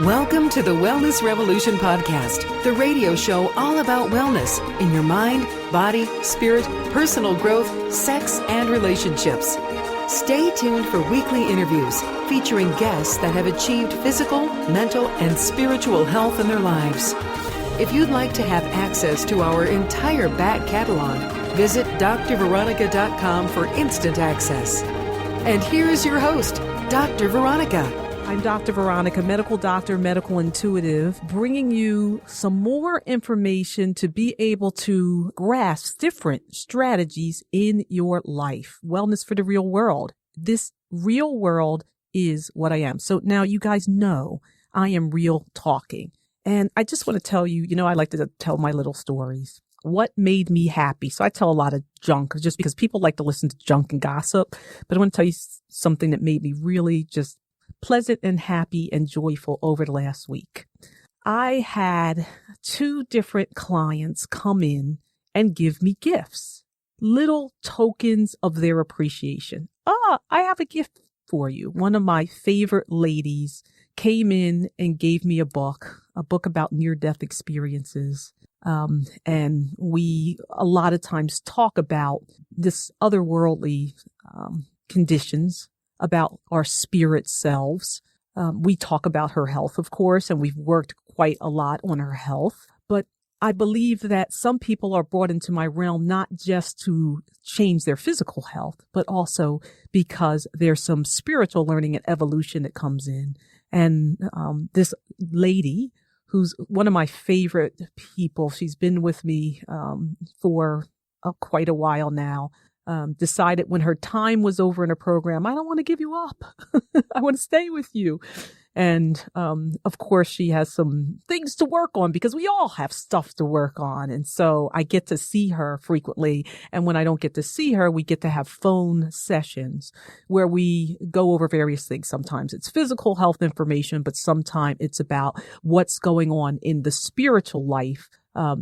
Welcome to the Wellness Revolution podcast, the radio show all about wellness in your mind, body, spirit, personal growth, sex, and relationships. Stay tuned for weekly interviews featuring guests that have achieved physical, mental, and spiritual health in their lives. If you'd like to have access to our entire back catalog, visit drveronica.com for instant access. And here is your host, Dr. Veronica. I'm Dr. Veronica, medical doctor, medical intuitive, bringing you some more information to be able to grasp different strategies in your life. Wellness for the real world. This real world is what I am. So now you guys know I am real talking. And I just want to tell you, I like to tell my little stories. What made me happy? So I tell a lot of junk just because people like to listen to junk and gossip. But I want to tell you something that made me really just pleasant and happy and joyful over the last week. I had 2 different clients come in and give me gifts, little tokens of their appreciation. I have a gift for you. One of my favorite ladies came in and gave me a book about near-death experiences. And we a lot of times talk about this otherworldly conditions, about our spirit selves. We talk about her health, of course, and we've worked quite a lot on her health. But I believe that some people are brought into my realm not just to change their physical health, but also because there's some spiritual learning and evolution that comes in. And this lady, who's one of my favorite people, she's been with me for quite a while now, decided when her time was over in her program, I don't want to give you up. I want to stay with you. And, of course, she has some things to work on because we all have stuff to work on. And so I get to see her frequently. And when I don't get to see her, we get to have phone sessions where we go over various things. Sometimes it's physical health information, but sometimes it's about what's going on in the spiritual life,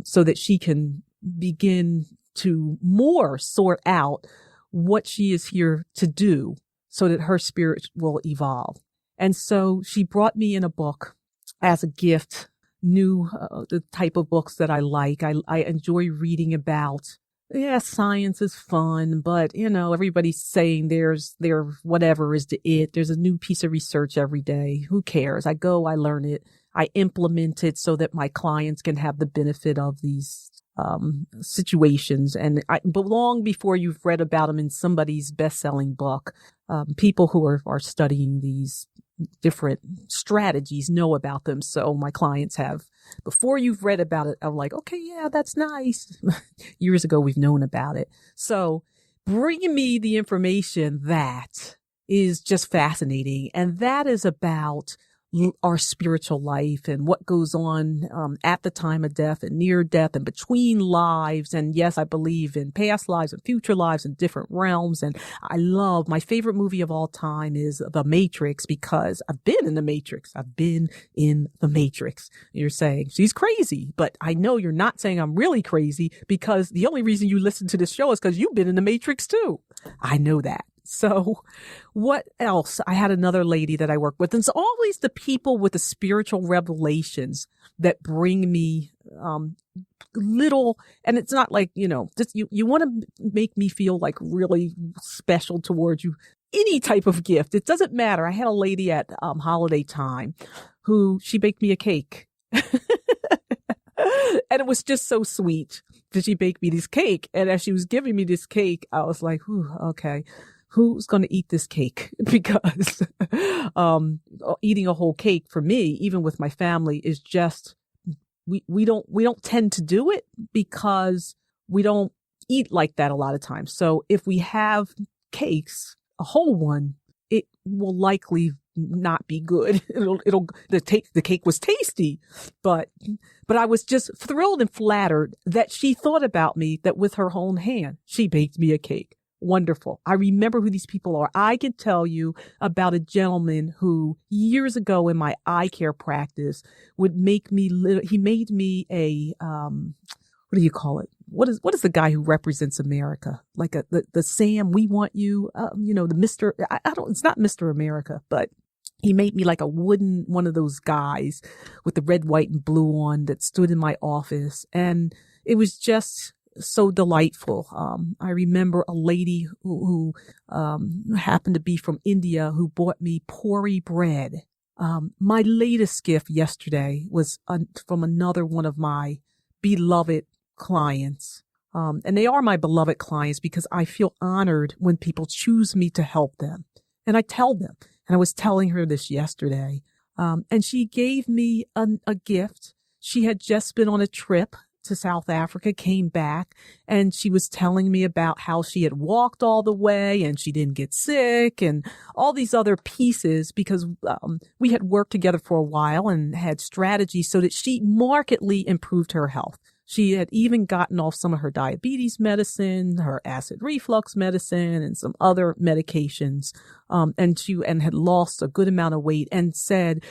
so that she can begin to more sort out what she is here to do so that her spirit will evolve. And so she brought me in a book as a gift, the type of books that I like. I enjoy reading about, science is fun, but everybody's saying there's whatever is it. There's a new piece of research every day. Who cares? I go, I learn it. I implement it so that my clients can have the benefit of these situations. But long before you've read about them in somebody's best-selling book, people who are studying these different strategies know about them. So my clients have, before you've read about it, I'm like, okay, yeah, that's nice. Years ago, we've known about it. So bringing me the information that is just fascinating. And that is about our spiritual life and what goes on at the time of death and near death and between lives. And yes, I believe in past lives and future lives and different realms. And I love, my favorite movie of all time is The Matrix, because I've been in the Matrix. I've been in the Matrix. You're saying she's crazy, but I know you're not saying I'm really crazy, because the only reason you listen to this show is because you've been in the Matrix too. I know that. So what else? I had another lady that I work with. And it's always the people with the spiritual revelations that bring me little, and it's not like, just you want to make me feel like really special towards you. Any type of gift. It doesn't matter. I had a lady at holiday time who she baked me a cake. And it was just so sweet that she baked me this cake. And as she was giving me this cake, I was like, okay. Who's going to eat this cake? Because eating a whole cake for me, even with my family, is just we don't tend to do it because we don't eat like that a lot of times. So if we have cakes, a whole one, it will likely not be good. The cake was tasty, but I was just thrilled and flattered that she thought about me, that with her own hand, she baked me a cake. Wonderful. I remember who these people are. I can tell you about a gentleman who years ago in my eye care practice would make me, he made me a, what do you call it? What is the guy who represents America? Like the Sam, we want you, the Mr. It's not Mr. America, but He made me like a wooden, one of those guys with the red, white, and blue on that stood in my office. And it was just so delightful. I remember a lady who happened to be from India who bought me puri bread. My latest gift yesterday was from another one of my beloved clients. And they are my beloved clients because I feel honored when people choose me to help them. And I tell them. And I was telling her this yesterday. And she gave me a gift. She had just been on a trip to South Africa, came back, and she was telling me about how she had walked all the way and she didn't get sick and all these other pieces because we had worked together for a while and had strategies so that she markedly improved her health. She had even gotten off some of her diabetes medicine, her acid reflux medicine, and some other medications, and had lost a good amount of weight and said,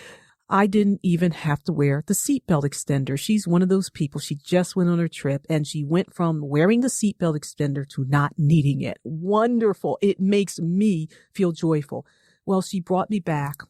I didn't even have to wear the seatbelt extender. She's one of those people. She just went on her trip and she went from wearing the seatbelt extender to not needing it. Wonderful. It makes me feel joyful. Well, she brought me back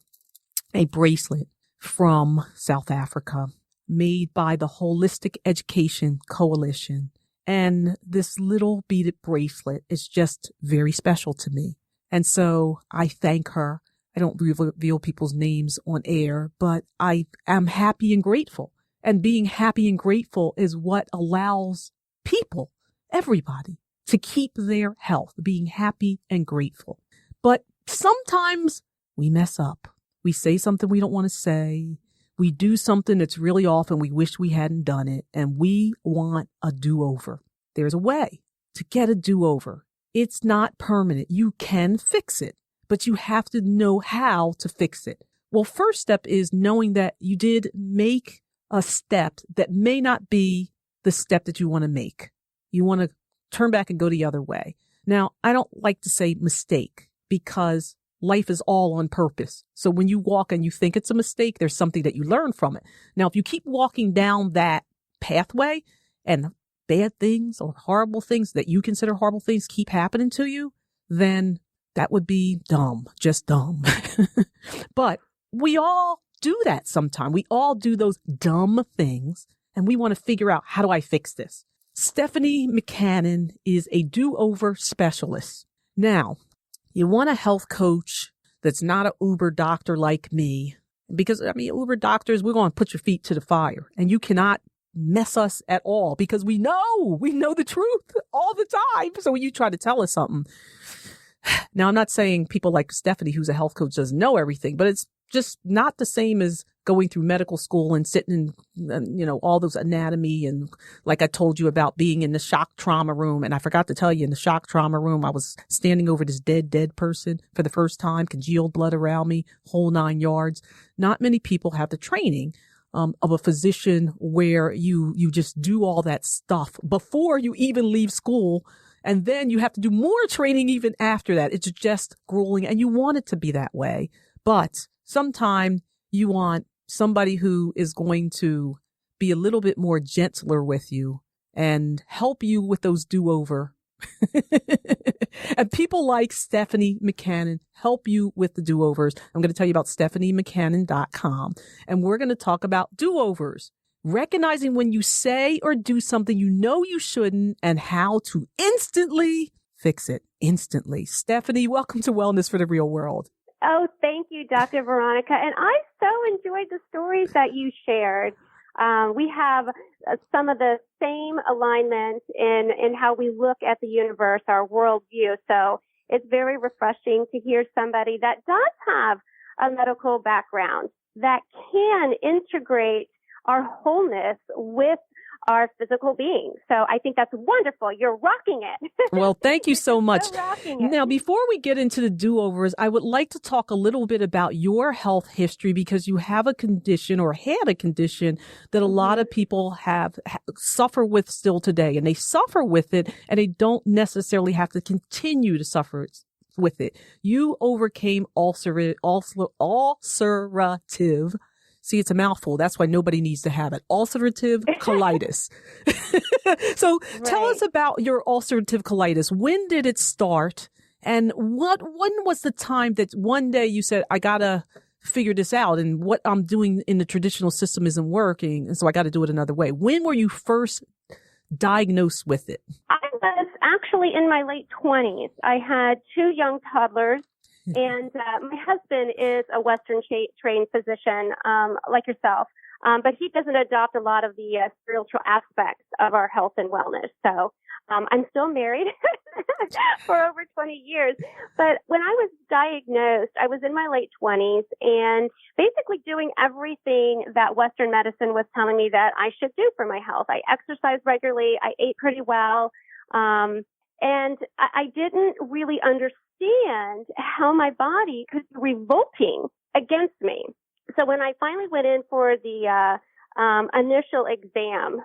a bracelet from South Africa made by the Holistic Education Coalition. And this little beaded bracelet is just very special to me. And so I thank her. I don't reveal people's names on air, but I am happy and grateful. And being happy and grateful is what allows people, everybody, to keep their health, being happy and grateful. But sometimes we mess up. We say something we don't want to say. We do something that's really off and we wish we hadn't done it. And we want a do-over. There's a way to get a do-over. It's not permanent. You can fix it, but you have to know how to fix it. Well, first step is knowing that you did make a step that may not be the step that you want to make. You want to turn back and go the other way. Now, I don't like to say mistake because life is all on purpose. So when you walk and you think it's a mistake, there's something that you learn from it. Now, if you keep walking down that pathway and bad things or horrible things that you consider horrible things keep happening to you, then that would be dumb, just dumb. But we all do that sometime. We all do those dumb things and we want to figure out, how do I fix this? Stephanie McCannon is a do-over specialist. Now, you want a health coach that's not an Uber doctor like me, because Uber doctors, we're going to put your feet to the fire and you cannot mess us at all because we know the truth all the time. So when you try to tell us something, now I'm not saying people like Stephanie, who's a health coach, doesn't know everything, but it's just not the same as going through medical school and sitting in, all those anatomy. And like I told you about being in the shock trauma room. And I forgot to tell you, in the shock trauma room, I was standing over this dead person for the first time, congealed blood around me, whole 9 yards. Not many people have the training of a physician where you just do all that stuff before you even leave school. And then you have to do more training even after that. It's just grueling and you want it to be that way. But sometimes you want somebody who is going to be a little bit more gentler with you and help you with those do-over. And people like Stephanie McCannon help you with the do-overs. I'm going to tell you about StephanieMcCannon.com. And we're going to talk about do-overs. Recognizing when you say or do something you know you shouldn't and how to instantly fix it. Instantly. Stephanie, welcome to Wellness for the Real World. Oh, thank you, Dr. Veronica. And I so enjoyed the stories that you shared. We have some of the same alignment in how we look at the universe, our worldview. So it's very refreshing to hear somebody that does have a medical background that can integrate our wholeness with our physical being. So I think that's wonderful. You're rocking it. Well, thank you so much. So rocking it. Now, before we get into the do-overs, I would like to talk a little bit about your health history because you have a condition or had a condition that a lot of people suffer with still today. And they suffer with it and they don't necessarily have to continue to suffer with it. You overcame ulcerative. See, it's a mouthful. That's why nobody needs to have it. Ulcerative colitis. So Tell us about your ulcerative colitis. When did it start? And when was the time that one day you said, I got to figure this out and what I'm doing in the traditional system isn't working. And so I got to do it another way. When were you first diagnosed with it? I was actually in my late 20s. I had two young toddlers, and my husband is a Western trained physician, like yourself, but he doesn't adopt a lot of the spiritual aspects of our health and wellness. So I'm still married for over 20 years. But when I was diagnosed, I was in my late 20s and basically doing everything that Western medicine was telling me that I should do for my health. I exercised regularly. I ate pretty well. And I didn't really understand how my body could be revolting against me. So when I finally went in for the initial exam,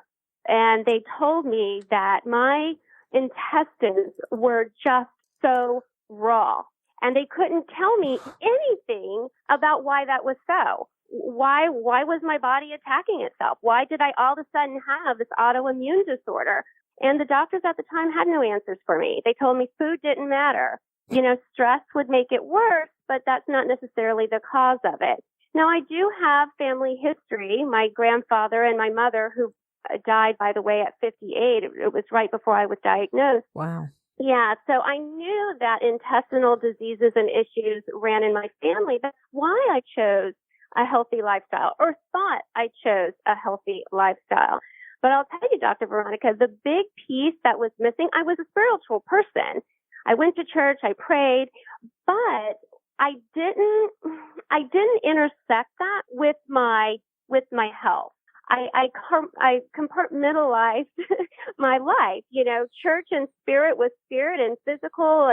and they told me that my intestines were just so raw, and they couldn't tell me anything about why that was so. Why was my body attacking itself? Why did I all of a sudden have this autoimmune disorder? And the doctors at the time had no answers for me. They told me food didn't matter. You know, stress would make it worse, but that's not necessarily the cause of it. Now, I do have family history. My grandfather and my mother, who died, by the way, at 58. It was right before I was diagnosed. Wow. Yeah, so I knew that intestinal diseases and issues ran in my family. That's why I chose a healthy lifestyle, or thought I chose a healthy lifestyle. But I'll tell you, Dr. Veronica, the big piece that was missing, I was a spiritual person. I went to church, I prayed, but I didn't intersect that with my health. I compartmentalized my life. You know, church and spirit was spirit, and physical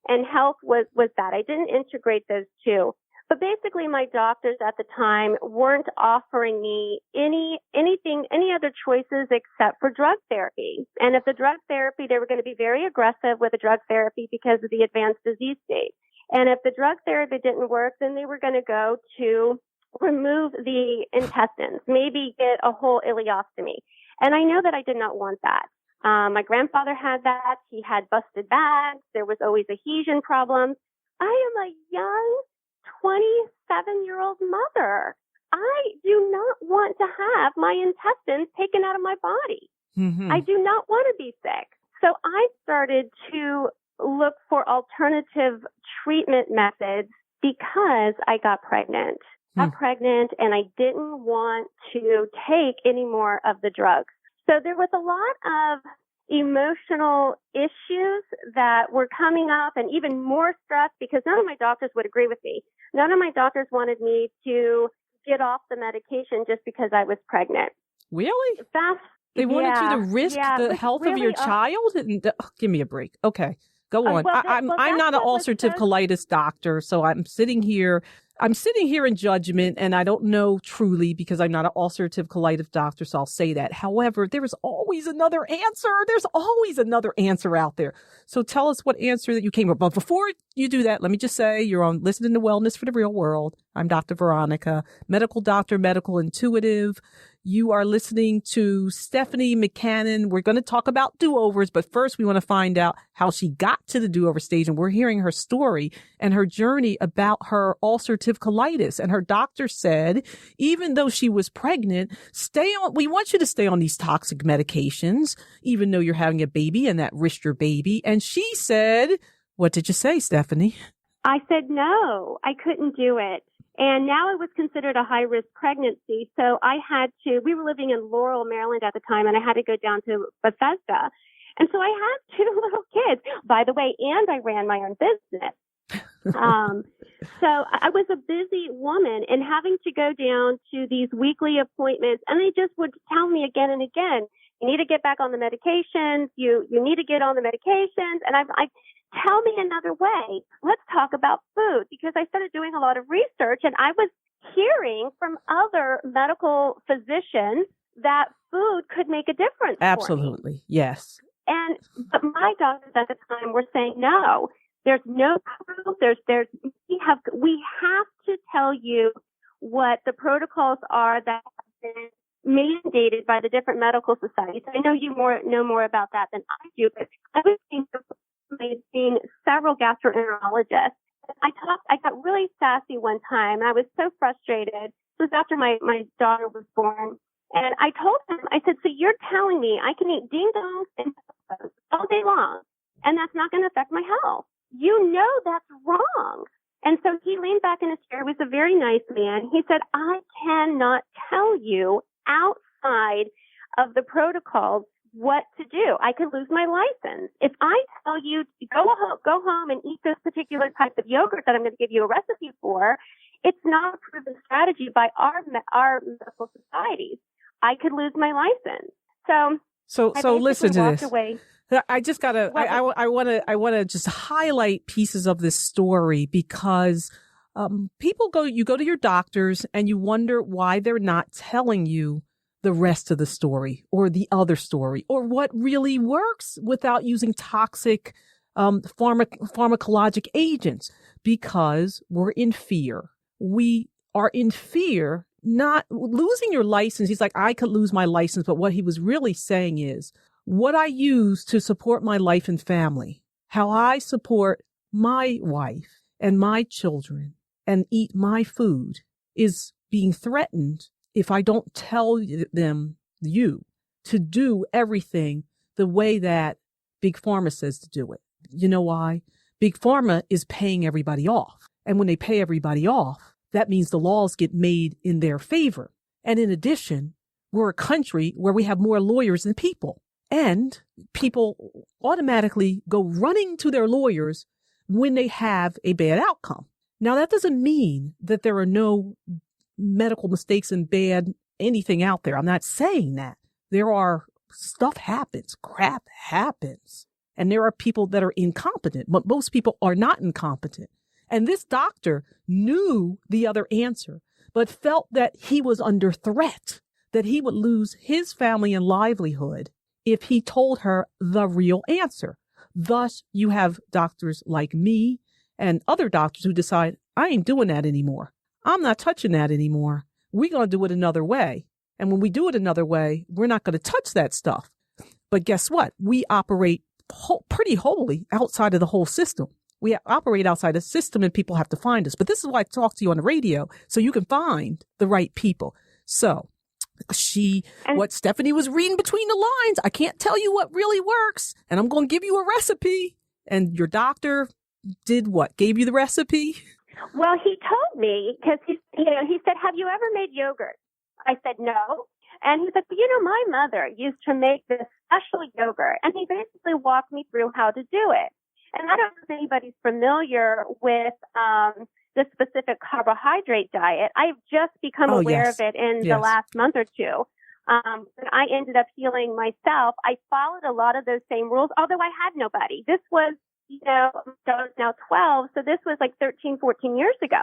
and health was that. I didn't integrate those two. But basically, my doctors at the time weren't offering me any other choices except for drug therapy. And if the drug therapy, they were going to be very aggressive with the drug therapy because of the advanced disease state. And if the drug therapy didn't work, then they were going to go to remove the intestines, maybe get a whole ileostomy. And I know that I did not want that. My grandfather had that. He had busted bags. There was always adhesion problems. I am a young 27-year-old mother. I do not want to have my intestines taken out of my body. Mm-hmm. I do not want to be sick. So I started to look for alternative treatment methods because I got pregnant. I got pregnant and I didn't want to take any more of the drugs. So there was a lot of emotional issues that were coming up, and even more stress because none of my doctors would agree with me. None of my doctors wanted me to get off the medication just because I was pregnant. Really? They wanted you to risk the health of your child? Give me a break. Okay, go on. I'm not an ulcerative colitis doctor, so I'm sitting here in judgment, and I don't know truly because I'm not an ulcerative colitis doctor, so I'll say that. However, there is always another answer. There's always another answer out there. So tell us what answer that you came up. But before you do that, let me just say you're on Listening to Wellness for the Real World. I'm Dr. Veronica, medical doctor, medical intuitive. You are listening to Stephanie McCannon. We're going to talk about do-overs, but first we want to find out how she got to the do-over stage. And we're hearing her story and her journey about her ulcerative colitis. And her doctor said, even though she was pregnant, we want you to stay on these toxic medications, even though you're having a baby and that risked your baby. And she said, what did you say, Stephanie? I said, no, I couldn't do it. And now it was considered a high-risk pregnancy. So we were living in Laurel, Maryland at the time, and I had to go down to Bethesda. And so I had two little kids, by the way, and I ran my own business. So I was a busy woman and having to go down to these weekly appointments, and they just would tell me again and again, you need to get back on the medications. You need to get on the medications. And I tell me another way. Let's talk about food, because I started doing a lot of research and I was hearing from other medical physicians that food could make a difference. Absolutely. For me. Yes. And my doctors at the time were saying, no, there's no proof. We have to tell you what the protocols are that have been mandated by the different medical societies. I know you know more about that than I do, but I was seeing several gastroenterologists, I got really sassy one time. I was so frustrated. It was after my daughter was born. And I told him, I said, so you're telling me I can eat ding-dongs and tacos all day long, and that's not going to affect my health. You know that's wrong. And so he leaned back in his chair. He was a very nice man. He said, I cannot tell you outside of the protocols what to do. I could lose my license. If I tell you to go home and eat this particular type of yogurt that I'm going to give you a recipe for, it's not a proven strategy by our medical societies. I could lose my license. So listen to this. Away. I just gotta. I want to just highlight pieces of this story because you go to your doctors and you wonder why they're not telling you the rest of the story or the other story or what really works without using toxic pharmacologic agents, because we're in fear. We are in fear, not losing your license. He's like, I could lose my license. But what he was really saying is what I use to support my life and family, how I support my wife and my children and eat my food is being threatened if I don't tell them to do everything the way that Big Pharma says to do it. You know why? Big Pharma is paying everybody off. And when they pay everybody off, that means the laws get made in their favor. And in addition, we're a country where we have more lawyers than people. And people automatically go running to their lawyers when they have a bad outcome. Now, that doesn't mean that there are no medical mistakes and bad anything out there. I'm not saying that. There are stuff happens, crap happens. And there are people that are incompetent, but most people are not incompetent. And this doctor knew the other answer, but felt that he was under threat, that he would lose his family and livelihood if he told her the real answer. Thus, you have doctors like me and other doctors who decide, I ain't doing that anymore. I'm not touching that anymore. We're going to do it another way. And when we do it another way, we're not going to touch that stuff. But guess what? We operate pretty wholly outside of the whole system. We operate outside the system and people have to find us. But this is why I talk to you on the radio, so you can find the right people. So what Stephanie was reading between the lines, I can't tell you what really works, and I'm going to give you a recipe. And your doctor did what? Gave you the recipe? Well, he told me, because he said, have you ever made yogurt? I said, no. And he said, my mother used to make this special yogurt. And he basically walked me through how to do it. And I don't know if anybody's familiar with the specific carbohydrate diet. I've just become aware of it in the last month or two. When I ended up healing myself, I followed a lot of those same rules, although I had nobody. This was, I was now 12, so this was like 13, 14 years ago.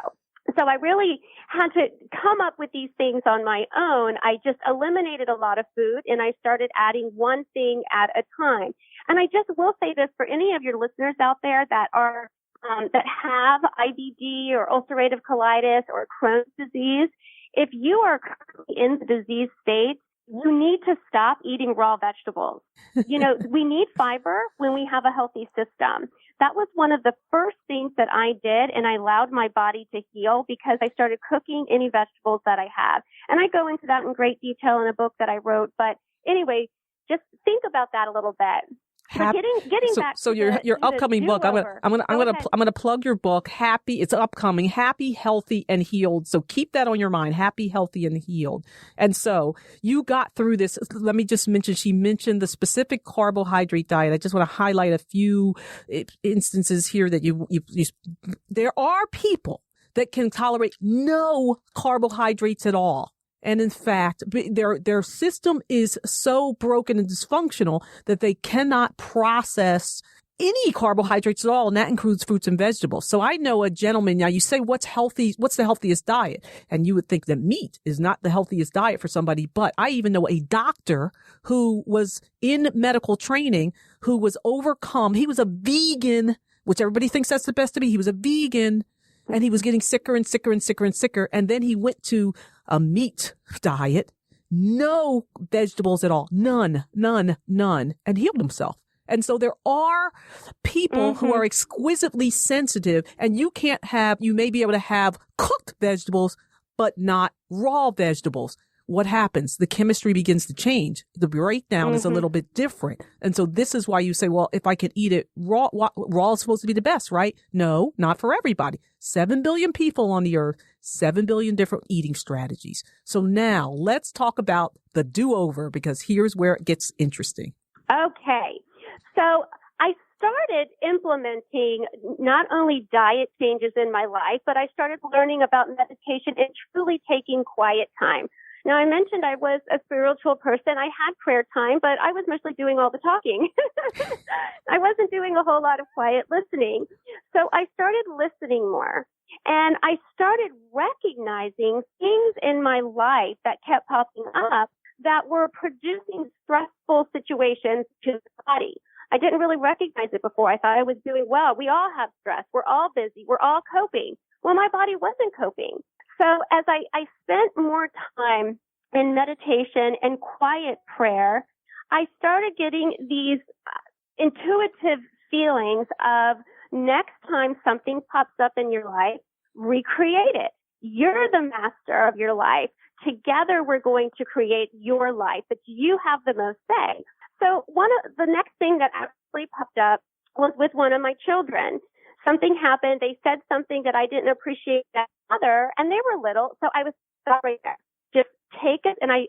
So I really had to come up with these things on my own. I just eliminated a lot of food and I started adding one thing at a time. And I just will say this for any of your listeners out there that are that have IBD or ulcerative colitis or Crohn's disease. If you are currently in the disease state, you need to stop eating raw vegetables. We need fiber when we have a healthy system. That was one of the first things that I did, and I allowed my body to heal because I started cooking any vegetables that I have. And I go into that in great detail in a book that I wrote. But anyway, just think about that a little bit. Getting back to your upcoming book. I'm gonna plug your book. It's upcoming. Happy, Healthy, and Healed. So keep that on your mind. Happy, Healthy, and Healed. And so you got through this. Let me just mention. She mentioned the specific carbohydrate diet. I just want to highlight a few instances here that you. There are people that can tolerate no carbohydrates at all. And in fact, their system is so broken and dysfunctional that they cannot process any carbohydrates at all. And that includes fruits and vegetables. So I know a gentleman. Now you say, what's healthy? What's the healthiest diet? And you would think that meat is not the healthiest diet for somebody. But I even know a doctor who was in medical training who was overcome. He was a vegan, which everybody thinks that's the best to be. He was a vegan. And he was getting sicker and sicker and sicker and sicker. And then he went to a meat diet, no vegetables at all, none, and healed himself. And so there are people who are exquisitely sensitive, and you may be able to have cooked vegetables, but not raw vegetables. What happens? The chemistry begins to change. The breakdown is a little bit different. And so this is why you say, well, if I could eat it raw, raw is supposed to be the best, right? No, not for everybody. 7 billion people on the earth, 7 billion different eating strategies. So now let's talk about the do-over, because here's where it gets interesting. Okay. So I started implementing not only diet changes in my life, but I started learning about meditation and truly taking quiet time. Now, I mentioned I was a spiritual person. I had prayer time, but I was mostly doing all the talking. I wasn't doing a whole lot of quiet listening. So I started listening more. And I started recognizing things in my life that kept popping up that were producing stressful situations to the body. I didn't really recognize it before. I thought I was doing well. We all have stress. We're all busy. We're all coping. Well, my body wasn't coping. So as I spent more time in meditation and quiet prayer, I started getting these intuitive feelings of next time something pops up in your life, recreate it. You're the master of your life. Together, we're going to create your life, but you have the most say. So one of the next thing that actually popped up was with one of my children. Something happened. They said something that I didn't appreciate that other, and they were little. So I was stopped right there. Just take it. And I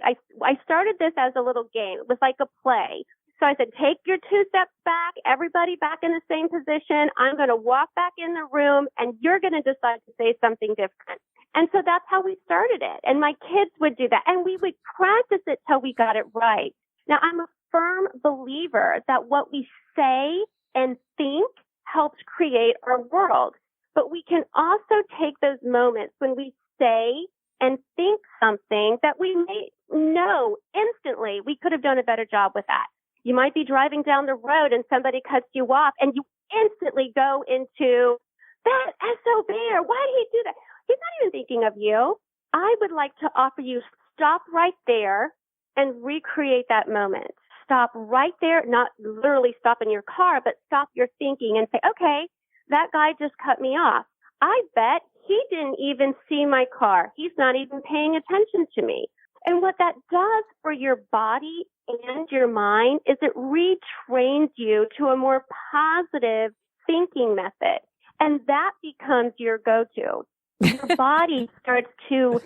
started this as a little game. It was like a play. So I said, take your 2 steps back, everybody back in the same position. I'm going to walk back in the room, and you're going to decide to say something different. And so that's how we started it. And my kids would do that. And we would practice it till we got it right. Now, I'm a firm believer that what we say and think helps create our world. But we can also take those moments when we say and think something that we may know instantly we could have done a better job with that. You might be driving down the road and somebody cuts you off and you instantly go into that SOB, or why did he do that? He's not even thinking of you. I would like to offer you stop right there and recreate that moment. Stop right there, not literally stop in your car, but stop your thinking and say, okay, that guy just cut me off. I bet he didn't even see my car. He's not even paying attention to me. And what that does for your body and your mind is it retrains you to a more positive thinking method. And that becomes your go-to. Your body starts to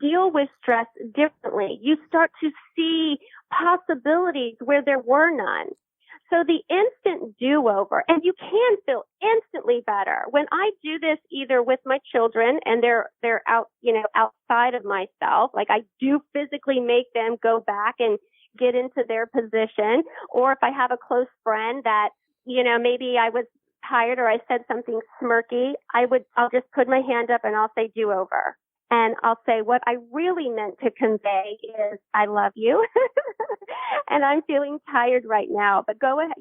deal with stress differently. You start to see possibilities where there were none. So the instant do-over, and you can feel instantly better. When I do this either with my children and they're out, outside of myself, like I do physically make them go back and get into their position, or if I have a close friend that, maybe I was tired or I said something smirky, I'll just put my hand up and I'll say do-over. And I'll say what I really meant to convey is I love you and I'm feeling tired right now, but go ahead.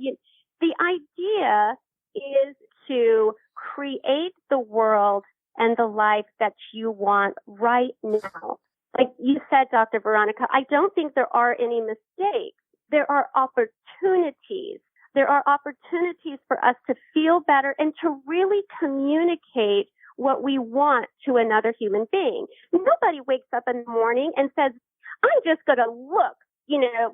The idea is to create the world and the life that you want right now. Like you said, Dr. Veronica, I don't think there are any mistakes. There are opportunities. There are opportunities for us to feel better and to really communicate what we want to another human being. Nobody wakes up in the morning and says, I'm just going to look,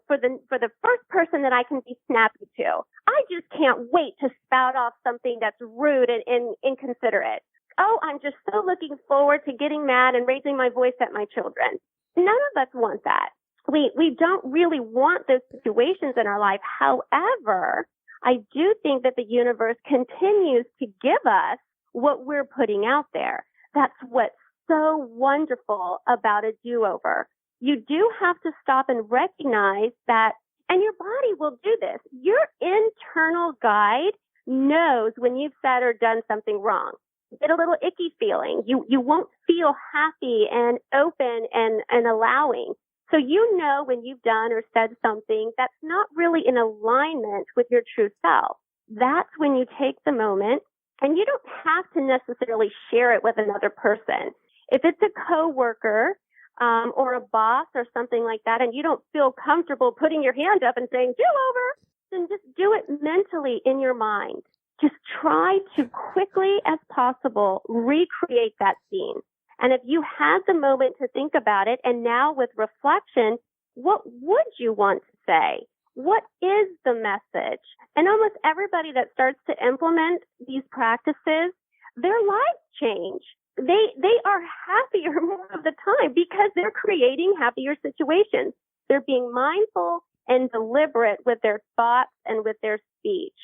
for the first person that I can be snappy to. I just can't wait to spout off something that's rude and inconsiderate. Oh, I'm just so looking forward to getting mad and raising my voice at my children. None of us want that. We don't really want those situations in our life. However, I do think that the universe continues to give us what we're putting out there. That's what's so wonderful about a do-over. You do have to stop and recognize that, and your body will do this. Your internal guide knows when you've said or done something wrong. You get a little icky feeling. You won't feel happy and open and allowing. So you know when you've done or said something that's not really in alignment with your true self. That's when you take the moment. And you don't have to necessarily share it with another person. If it's a coworker or a boss or something like that, and you don't feel comfortable putting your hand up and saying, do over, then just do it mentally in your mind. Just try to quickly as possible recreate that scene. And if you had the moment to think about it, and now with reflection, what would you want to say? What is the message? And almost everybody that starts to implement these practices, their lives change. They are happier more of the time because they're creating happier situations. They're being mindful and deliberate with their thoughts and with their speech.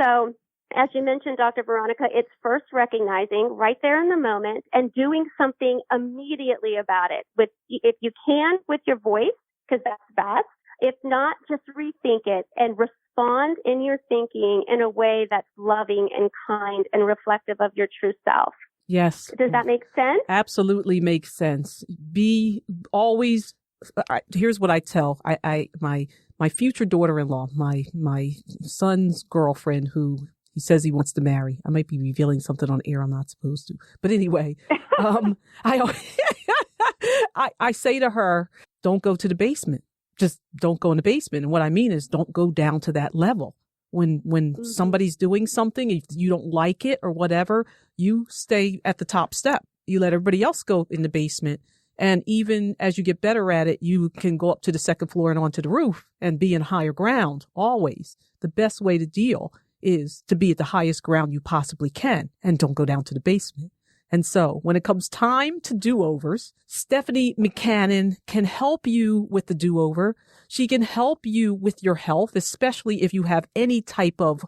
So, as you mentioned, Dr. Veronica, it's first recognizing right there in the moment and doing something immediately about it. If you can, with your voice, because that's best. If not, just rethink it and respond in your thinking in a way that's loving and kind and reflective of your true self. Yes. Does that make sense? Absolutely makes sense. Be always, here's what I tell my future daughter-in-law, my son's girlfriend, who he says he wants to marry. I might be revealing something on air I'm not supposed to. But anyway, I say to her, don't go to the basement. Just don't go in the basement. And what I mean is don't go down to that level. When somebody's doing something, if you don't like it or whatever, you stay at the top step. You let everybody else go in the basement. And even as you get better at it, you can go up to the second floor and onto the roof and be in higher ground. Always. The best way to deal is to be at the highest ground you possibly can and don't go down to the basement. And so when it comes time to do-overs, Stephanie McCannon can help you with the do-over. She can help you with your health, especially if you have any type of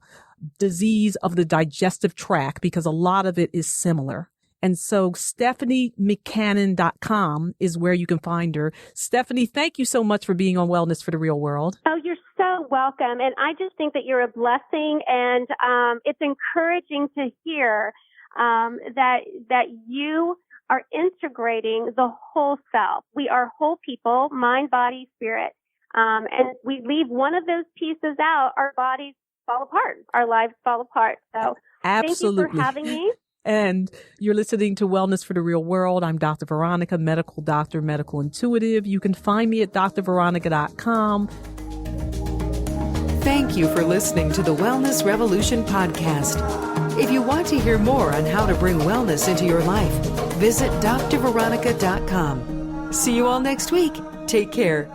disease of the digestive tract, because a lot of it is similar. And so StephanieMcCannon.com is where you can find her. Stephanie, thank you so much for being on Wellness for the Real World. Oh, you're so welcome. And I just think that you're a blessing, and it's encouraging to hear that you are integrating the whole self. We are whole people, mind, body, spirit. And we leave one of those pieces out, our bodies fall apart, our lives fall apart. So Absolutely. Thank you for having me. And you're listening to Wellness for the Real World. I'm Dr. Veronica, medical doctor, medical intuitive. You can find me at drveronica.com. Thank you for listening to the Wellness Revolution podcast. If you want to hear more on how to bring wellness into your life, visit drveronica.com. See you all next week. Take care.